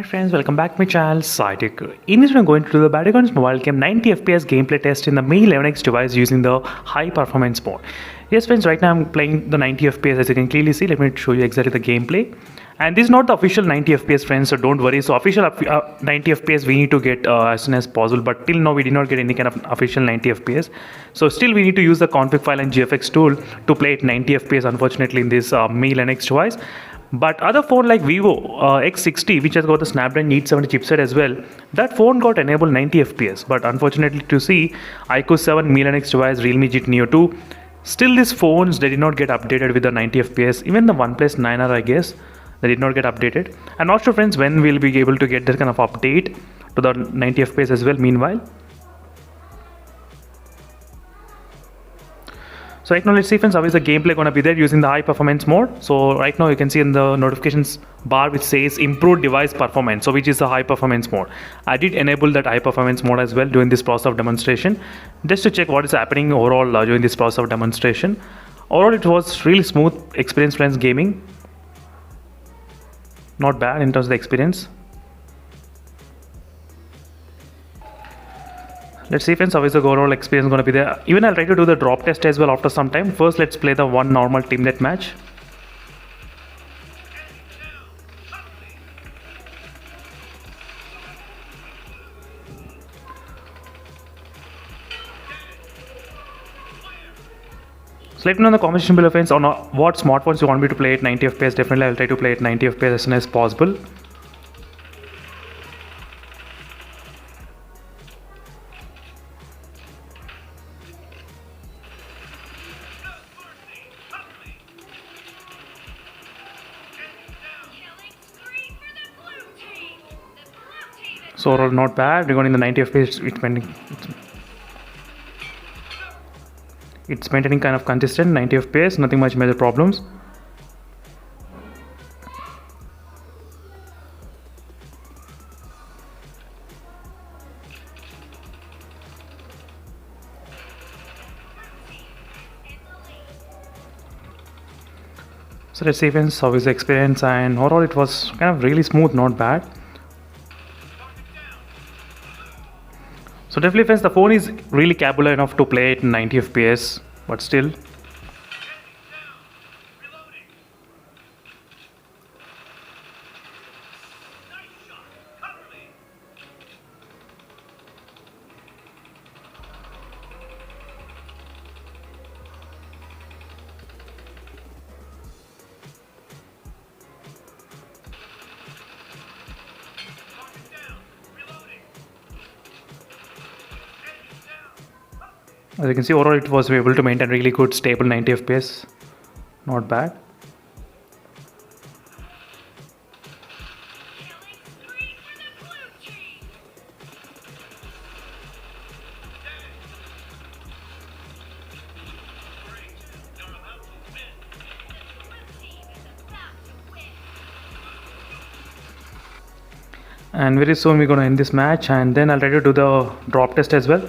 friends, welcome back to my channel SciTech. In this video, I'm going to do the Battlegrounds mobile game 90 FPS gameplay test in the Mi 11X device using the high performance mode. Yes friends, right now I'm playing the 90 FPS as you can clearly see. Let me show you exactly the gameplay. And this is not the official 90 FPS friends, so don't worry. So official 90 FPS we need to get as soon as possible, but till now we did not get any kind of official 90 FPS. So still we need to use the config file and GFX tool to play at 90 FPS unfortunately in this Mi 11X device. But other phone like Vivo X60, which has got the Snapdragon 870 chipset as well, that phone got enabled 90 FPS. But unfortunately to see iQOO 7 Mi 11X device, Realme GT Neo 2, still these phones they did not get updated with the 90 FPS. Even the OnePlus 9R I guess, they did not get updated. I'm not sure friends when we'll be able to get this kind of update to the 90 FPS as well meanwhile. So right now let's see friends how is the gameplay gonna be there using the high performance mode. So right now you can see in the notifications bar which says improved device performance, so which is the high performance mode. I did enable that high performance mode as well during this process of demonstration just to check what is happening overall during this process of demonstration. Overall it was really smooth experience friends gaming. Not bad in terms of the experience. Let's see friends how is the overall experience going to be there. Even I'll try to do the drop test as well after some time. First let's play the one normal teamnet match. So let me know in the comment section below friends on what smartphones you want me to play at 90 FPS. Definitely I'll try to play at 90 FPS as soon as possible. So overall not bad. Regarding the 90 FPS, it's maintaining kind of consistent 90 FPS, nothing much major problems. So let's see friends how is the experience, and overall it was kind of really smooth, not bad. So definitely friends, the phone is really capable enough to play at 90 FPS, but still. As you can see, overall it was able to maintain really good stable 90 FPS, not bad. And very soon we're going to end this match, and then I'll try to do the drop test as well.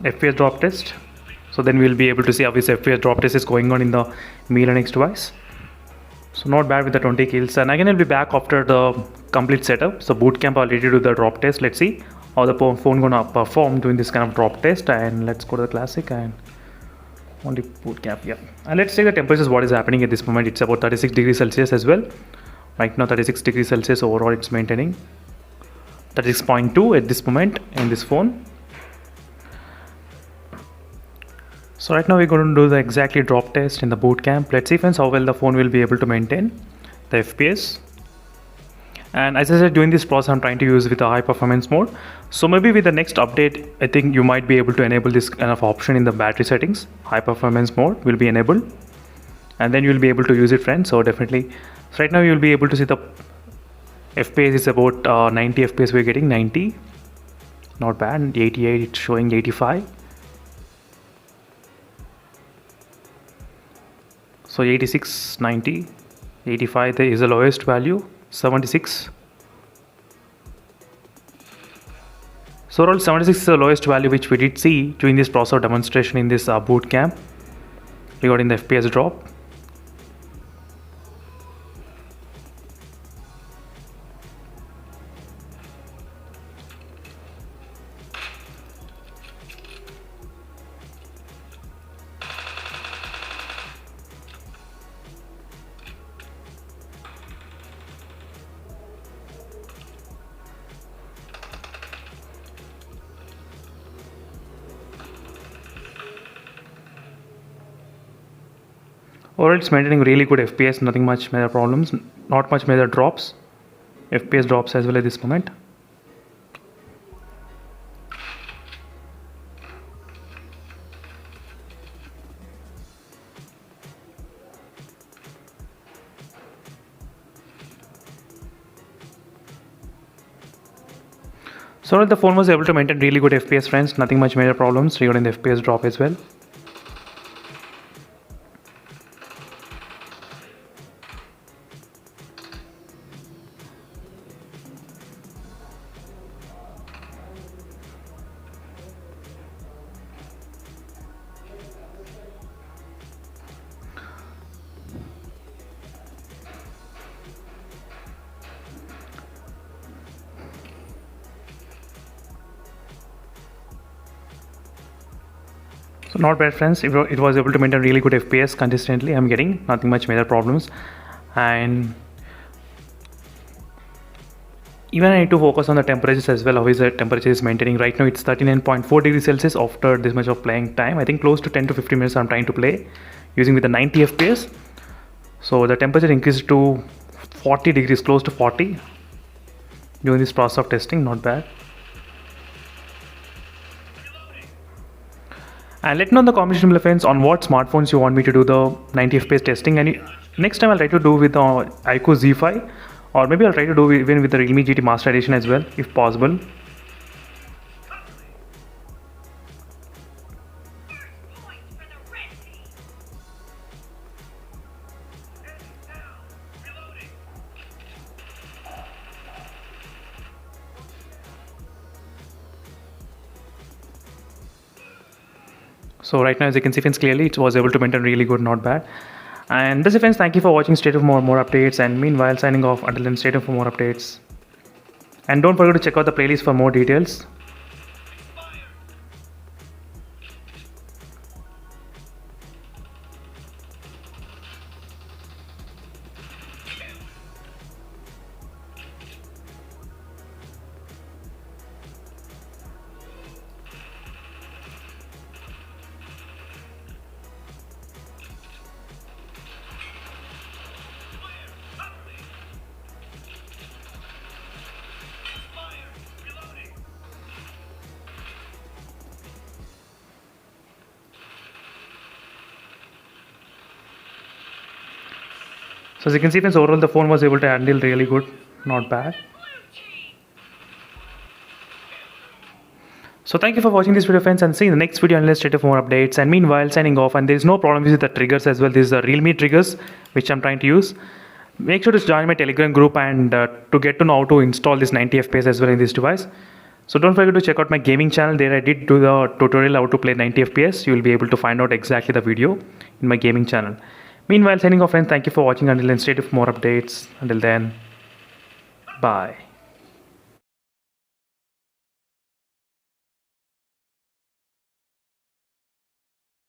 FPS drop test. So then we'll be able to see how this FPS drop test is going on in the Mi 11X device. So not bad with the 20 kills. And again I'll be back after the complete setup. So bootcamp I'll ready to do the drop test. Let's see how the phone gonna perform doing this kind of drop test. And let's go to the classic and only bootcamp. Yeah. And let's check the temperatures what is happening at this moment. It's about 36 degrees Celsius as well. Right now 36 degrees Celsius overall it's maintaining. 36.2 at this moment in this phone. So right now we're going to do the exactly drop test in the boot camp. Let's see friends how well the phone will be able to maintain the FPS. And as I said, during this process I'm trying to use with a high performance mode. So maybe with the next update I think you might be able to enable this kind of option in the battery settings. High performance mode will be enabled, and then you'll be able to use it friends. So definitely, so right now you'll be able to see the FPS is about 90 FPS. We're getting 90, not bad. 88 it's showing 85. So 86, 90, 85 there is the lowest value, 76. So overall 76 is the lowest value which we did see during this process of demonstration in this boot camp regarding the FPS drop. Overall, it's maintaining really good FPS, nothing much major problems, not much major drops, FPS drops as well at this moment. So the phone was able to maintain really good FPS, friends, nothing much major problems regarding the FPS drop as well. So not bad, friends. It was able to maintain really good FPS consistently. I'm getting nothing much major problems, and even I need to focus on the temperatures as well. How is the temperature is maintaining right now? It's 39.4 degrees Celsius after this much of playing time. I think close to 10 to 15 minutes I'm trying to play using with the 90 FPS. So the temperature increased to 40 degrees, close to 40 during this process of testing. Not bad. And let me know in the comment section below, friends, on what smartphones you want me to do the 90 FPS testing. And next time I'll try to do with the iQOO Z5, or maybe I'll try to do even with the Realme GT Master Edition as well, if possible. So right now, as you can see, friends, clearly it was able to maintain really good, not bad. And that's it, friends. Thank you for watching. Stay tuned for more updates. And meanwhile, signing off. Until then, stay tuned for more updates. And don't forget to check out the playlist for more details. So as you can see, friends, overall the phone was able to handle really good, not bad. So thank you for watching this video, friends, and see you in the next video unless stay tuned for more updates. And meanwhile, signing off. And there is no problem with the triggers as well. This is the Realme triggers which I'm trying to use. Make sure to join my Telegram group and to get to know how to install this 90 FPS as well in this device. So don't forget to check out my gaming channel. There I did do the tutorial how to play 90 FPS. You will be able to find out exactly the video in my gaming channel. Meanwhile, signing off, friends. Thank you for watching. Until then, stay tuned for more updates. Until then, bye.